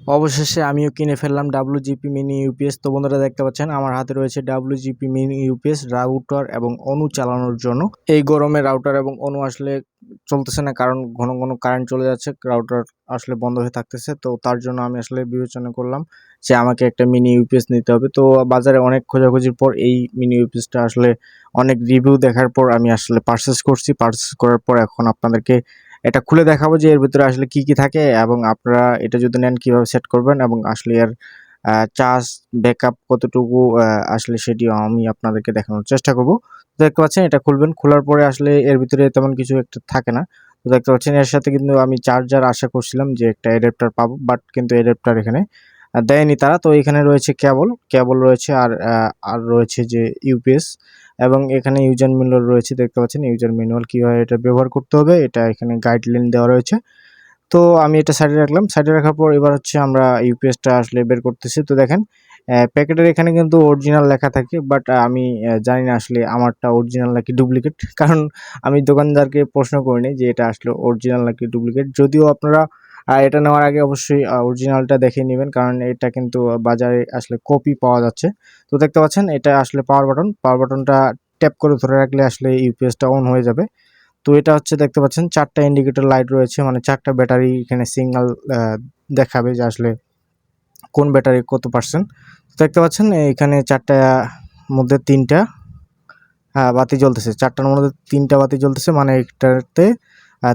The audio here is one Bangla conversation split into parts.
অবশেষে আমিও কিনে ফেললাম WGP মিনি ইউপিএস। তো বন্ধুরা দেখতে পাচ্ছেন আমার হাতে রয়েছে WGP মিনি ইউপিএস রাউটার এবং অনু চালানোর জন্য। এই গরমে রাউটার এবং অনু আসলে চলতেছে না, কারণ ঘন ঘন কারেন্ট চলে যাচ্ছে, রাউটার আসলে বন্ধ হয়ে থাকতেছে। তো তার জন্য আমি আসলে বিবেচনা করলাম যে আমাকে একটা মিনি ইউপিএস নিতে হবে। তো বাজারে অনেক খোঁজাখুঁজির পর এই মিনি ইউপিএসটা আসলে অনেক রিভিউ দেখার পর আমি আসলে পারচেস করছি। পারচেস করার পর এখন আপনাদেরকে এটা খুলে দেখাবো যে এর ভিতরে আসলে কি কি থাকে, এবং আপনারা এটা যদি নেন কিভাবে সেট করবেন, এবং আসলে এর চার্জ ব্যাকআপ কতটুকু আসলে সেটিও আমি আপনাদেরকে দেখানোর চেষ্টা করব। তো দেখতে পাচ্ছেন এটা খুলবেন, খোলার পরে আসলে এর ভিতরে তেমন কিছু একটা থাকে না। তো দেখতে পাচ্ছেন এর সাথে কিন্তু আমি চার্জার আশা করছিলাম যে একটা অ্যাডাপ্টার পাবো, বাট কিন্তু অ্যাডাপ্টার এখানে দেয়নি তারা। তো এখানে রয়েছে কেবল রয়েছে, আর রয়েছে যে ইউপিএস, এবং এখানে ইউজার ম্যানুয়াল রয়েছে। দেখতে পাচ্ছেন ইউজার ম্যানুয়াল কিভাবে এটা ব্যবহার করতে হবে, এটা এখানে গাইডলাইন দেওয়া রয়েছে। তো আমি এটা সাইডে রাখলাম। সাইডে রাখার পর এবার হচ্ছে আমরা ইউপিএসটা আসলে বের করতেছি। তো দেখেন প্যাকেটের এখানে কিন্তু অরিজিনাল লেখা থাকে, বাট আমি জানি না আসলে আমারটা অরিজিনাল নাকি ডুপ্লিকেট, কারণ আমি দোকানদারকে প্রশ্ন করিনি যে এটা আসলে অরিজিনাল নাকি ডুপ্লিকেট। যদিও আপনারা এটা নেওয়ার আগে অবশ্যই অরিজিনালটা দেখে নেবেন, কারণ এটা কিন্তু বাজারে আসলে কপি পাওয়া যাচ্ছে। তো দেখতে পাচ্ছেন এটা আসলে পাওয়ার বাটনটা ট্যাপ করে ধরে রাখলে আসলে ইউপিএসটা অন হয়ে যাবে। তো এটা হচ্ছে দেখতে পাচ্ছেন 4টা ইন্ডিকেটর লাইট রয়েছে, মানে 4টা ব্যাটারি এখানে সিগন্যাল দেখাবে যে আসলে কোন ব্যাটারি কত পার্সেন্ট। দেখতে পাচ্ছেন এখানে 4টা মধ্যে 3টা বাতি জ্বলতেছে, 4টার মধ্যে 3টা বাতি জ্বলতেছে, মানে একটাতে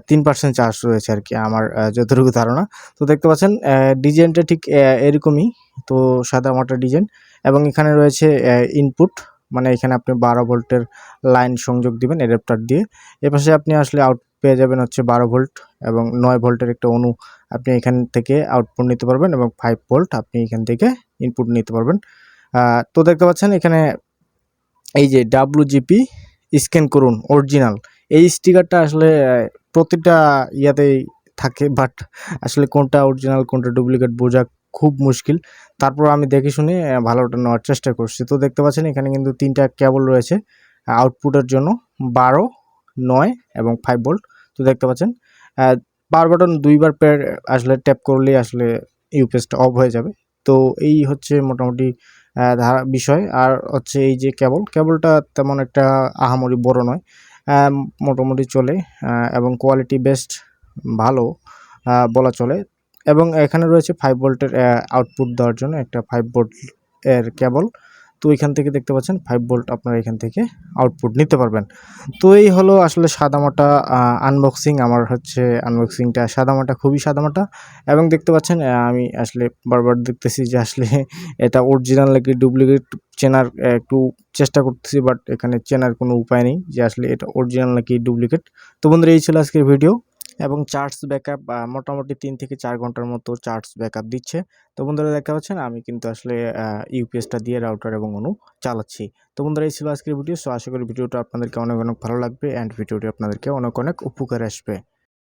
3% চার্জ রয়েছে আর কি, আমার যতটুকু ধারণা। তো দেখতে পাচ্ছেন ডিজাইনটা ঠিক এরকমই, তো সাদা মাটা ডিজাইন, এবং এখানে রয়েছে ইনপুট, মানে এখানে আপনি 12 ভোল্টের লাইন সংযোগ দিবেন অ্যাডাপ্টার দিয়ে। এপাশে আপনি আসলে আউট পেয়ে যাবেন হচ্ছে 12 ভোল্ট, এবং 9 ভোল্টের একটা অনু আপনি এখান থেকে আউটপুট নিতে পারবেন, এবং 5 ভোল্ট আপনি এখান থেকে ইনপুট নিতে পারবেন। তো দেখতে পাচ্ছেন এখানে এই যে WGP স্ক্যান করুন অরিজিনাল, এই স্টিকারটা আসলে প্রতিটা ইয়াতেই থাকে, বাট আসলে কোনটা অরিজিনাল কোনটা ডুপ্লিকেট বোঝা খুব মুশকিল। তারপর আমি দেখে শুনে ভালোটা নেওয়ার চেষ্টা করছি। তো দেখতে পাচ্ছেন এখানে কিন্তু 3টা কেবল রয়েছে আউটপুটের জন্য, 12, 9 এবং 5 ভোল্ট। তো দেখতে পাচ্ছেন পাওয়ার বাটন 2বার আসলে ট্যাপ করলেই আসলে ইউপিএসটা অফ হয়ে যাবে। তো এই হচ্ছে মোটামুটি বিষয়। আর হচ্ছে এই যে কেবলটা তেমন একটা আহামরি বড় নয়, মোটামুটি চলে, এবং কোয়ালিটি বেস্ট ভালো বলা চলে। এবং এখানে রয়েছে 5 ভোল্টের আউটপুট দেওয়ার জন্য একটা 5 ভোল্ট এর কেবল। তো এখান থেকে দেখতে পাচ্ছেন 5 ভোল্ট আপনারা এখান থেকে আউটপুট নিতে পারবেন। তো এই হলো আসলে সাদামাটা আনবক্সিং। আমার হচ্ছে আনবক্সিংটা সাদামাটা, খুবই সাদামাটা, এবং দেখতে পাচ্ছেন আমি আসলে বারবার দেখতেছি যে আসলে এটা অরিজিনাল নাকি ডুপ্লিকেট চেনার একটু চেষ্টা করতেছি, বাট এখানে চেনার কোনো উপায় নেই যে আসলে এটা অরিজিনাল নাকি ডুপ্লিকেট। তো বন্ধুরা এই ছিল আজকের ভিডিও, এবং চার্জ ব্যাকআপ মোটামুটি 3 থেকে 4 ঘন্টার মতো চার্জ ব্যাকআপ দিচ্ছে। তো বন্ধুরা দেখতে পাচ্ছেন আমি কিন্তু আসলে ইউপিএসটা দিয়ে রাউটার এবং অনু চালাচ্ছি। তো বন্ধুরা এই ছিল আজকের ভিডিও। সো আশা করি ভিডিওটা আপনাদেরকে অনেক অনেক ভালো লাগবে, অ্যান্ড ভিডিওটি আপনাদেরকে অনেক অনেক উপকারে আসবে।